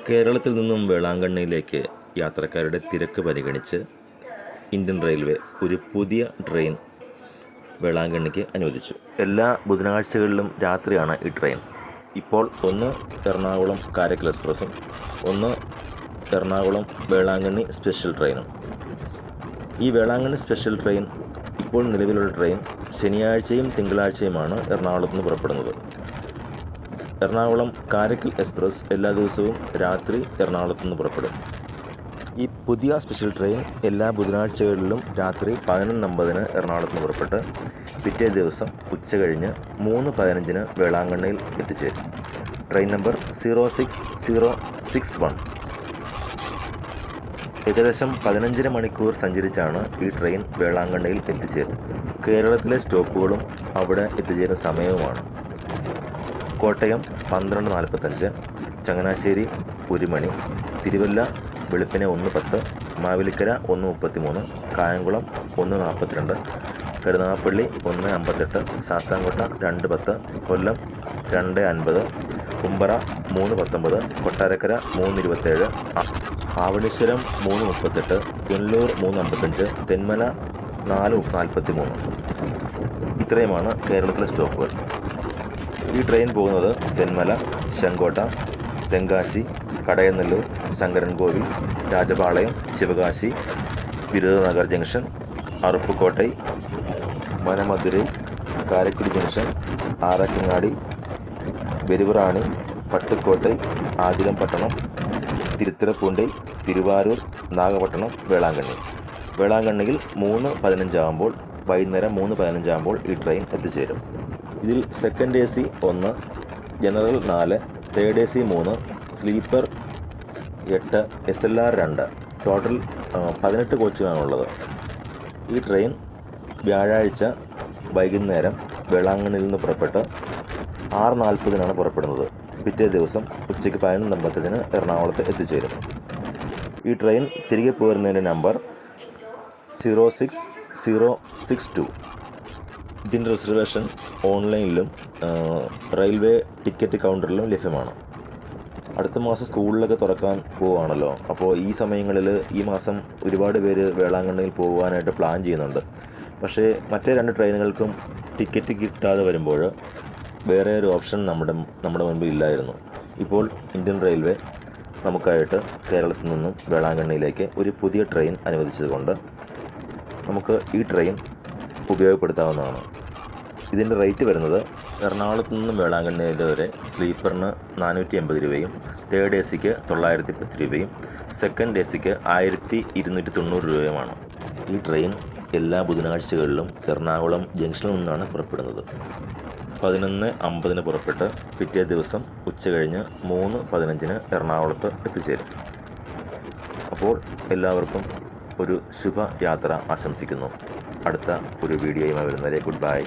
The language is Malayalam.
കേരളത്തിൽ നിന്നും വേളാങ്കണ്ണിയിലേക്ക് യാത്രക്കാരുടെ തിരക്ക് പരിഗണിച്ച് ഇന്ത്യൻ റെയിൽവേ ഒരു പുതിയ ട്രെയിൻ വേളാങ്കണ്ണിക്ക് അനുവദിച്ചു. എല്ലാ ബുധനാഴ്ചകളിലും രാത്രിയാണ് ഈ ട്രെയിൻ. ഇപ്പോൾ ഒന്ന് എറണാകുളം കാരക്കൽ എക്സ്പ്രസ്സും ഒന്ന് എറണാകുളം വേളാങ്കണ്ണി സ്പെഷ്യൽ ട്രെയിനും. ഈ വേളാങ്കണ്ണി സ്പെഷ്യൽ ട്രെയിൻ, ഇപ്പോൾ നിലവിലുള്ള ട്രെയിൻ, ശനിയാഴ്ചയും തിങ്കളാഴ്ചയുമാണ് എറണാകുളത്ത് നിന്ന് പുറപ്പെടുന്നത്. എറണാകുളം കാരക്കൽ എക്സ്പ്രസ് എല്ലാ ദിവസവും രാത്രി എറണാകുളത്ത് നിന്ന് പുറപ്പെടും. ഈ പുതിയ സ്പെഷ്യൽ ട്രെയിൻ എല്ലാ ബുധനാഴ്ചകളിലും രാത്രി 11:50 എറണാകുളത്ത് നിന്ന് പുറപ്പെട്ട് പിറ്റേ ദിവസം ഉച്ച കഴിഞ്ഞ് 3:15 വേളാങ്കണ്ണിയിൽ എത്തിച്ചേരും. Train number 06061. ഏകദേശം 15.5 മണിക്കൂർ സഞ്ചരിച്ചാണ് ഈ ട്രെയിൻ വേളാങ്കണ്ണിയിൽ എത്തിച്ചേരും. കേരളത്തിലെ സ്റ്റോപ്പുകളും അവിടെ എത്തിച്ചേരുന്ന സമയവുമാണ്: കോട്ടയം 12:45, ചങ്ങനാശ്ശേരി 1 മണി, തിരുവല്ല വെളുപ്പിനെ 1:10, മാവേലിക്കര 1:33, കായംകുളം 1:42, കരുനാഗപ്പള്ളി 1:58, ശാസ്താംകോട്ട 2:10, കൊല്ലം 2:50, കുമ്പറ 3:19, കൊട്ടാരക്കര 3:27, ആവണീശ്വരം 3:38, പുനലൂർ 3:55, തെന്മല 4:43. ഇത്രയുമാണ് കേരളത്തിലെ സ്റ്റോപ്പുകൾ. ഈ ട്രെയിൻ പോകുന്നത് തെന്മല, ചെങ്കോട്ട, തെങ്കാശി, കടയനല്ലൂർ, ശങ്കരൻകോവിൽ, രാജപാളയം, ശിവകാശി, വിരുദനഗർ ജംഗ്ഷൻ, അറുപ്പുക്കോട്ടൈ, മനമധുരൈ, കാരക്കുടി ജംഗ്ഷൻ, ആറക്കങ്ങാടി, പെരുവറാണി, പട്ടുക്കോട്ടൈ, ആതിരംപട്ടണം, തിരുത്തുറപ്പൂണ്ടൈ, തിരുവാരൂർ, നാഗപട്ടണം, വേളാങ്കണ്ണി. വേളാങ്കണ്ണിയിൽ 3:15 വൈകുന്നേരം 3:15 ഈ ട്രെയിൻ എത്തിച്ചേരും. ഇതിൽ second AC 1, general 4, third AC 3, sleeper 8, SLR 2, total 18 കോച്ചുകളാണുള്ളത്. ഈ ട്രെയിൻ വ്യാഴാഴ്ച വൈകുന്നേരം വേളാങ്കണ്ണിയിൽ നിന്ന് പുറപ്പെട്ട് 6:40 പുറപ്പെടുന്നത്. പിറ്റേ ദിവസം ഉച്ചയ്ക്ക് 11:55 എറണാകുളത്ത് എത്തിച്ചേരും. ഈ ട്രെയിൻ തിരികെ പോരുന്നതിൻ്റെ നമ്പർ 06062. ഇതിൻ്റെ റിസർവേഷൻ ഓൺലൈനിലും റെയിൽവേ ടിക്കറ്റ് കൗണ്ടറിലും ലഭ്യമാണ്. അടുത്ത മാസം സ്കൂളിലൊക്കെ തുറക്കാൻ പോവുകയാണല്ലോ. അപ്പോൾ ഈ സമയങ്ങളിൽ ഈ മാസം ഒരുപാട് പേര് വേളാങ്കണ്ണിയിൽ പോകുവാനായിട്ട് പ്ലാൻ ചെയ്യുന്നുണ്ട്. പക്ഷേ മറ്റേ 2 ട്രെയിനുകൾക്കും ടിക്കറ്റ് കിട്ടാതെ വരുമ്പോൾ വേറെ ഒരു ഓപ്ഷൻ നമ്മുടെ മുൻപിൽ ഇല്ലായിരുന്നു. ഇപ്പോൾ ഇന്ത്യൻ റെയിൽവേ നമുക്കായിട്ട് കേരളത്തിൽ നിന്നും വേളാങ്കണ്ണിയിലേക്ക് ഒരു പുതിയ ട്രെയിൻ അനുവദിച്ചതുകൊണ്ട് നമുക്ക് ഈ ട്രെയിൻ ഉപയോഗപ്പെടുത്താവുന്നതാണ്. ഇതിൻ്റെ റേറ്റ് വരുന്നത് എറണാകുളത്ത് നിന്നും വേളാങ്കണ്ണി വരെ സ്ലീപ്പറിന് 480 രൂപയും, തേർഡ് ACക്ക് 910 രൂപയും, സെക്കൻഡ് ACക്ക് 1290 രൂപയുമാണ്. ഈ ട്രെയിൻ എല്ലാ ബുധനാഴ്ചകളിലും എറണാകുളം ജംഗ്ഷനിൽ നിന്നാണ് പുറപ്പെടുന്നത്. 11:50 പുറപ്പെട്ട് പിറ്റേ ദിവസം ഉച്ച കഴിഞ്ഞ് 3:15 എറണാകുളത്ത് എത്തിച്ചേരും. അപ്പോൾ എല്ലാവർക്കും ഒരു ശുഭയാത്ര ആശംസിക്കുന്നു. അടുത്ത ഒരു വീഡിയോയുമായി വരുന്നവരെ ഗുഡ് ബൈ.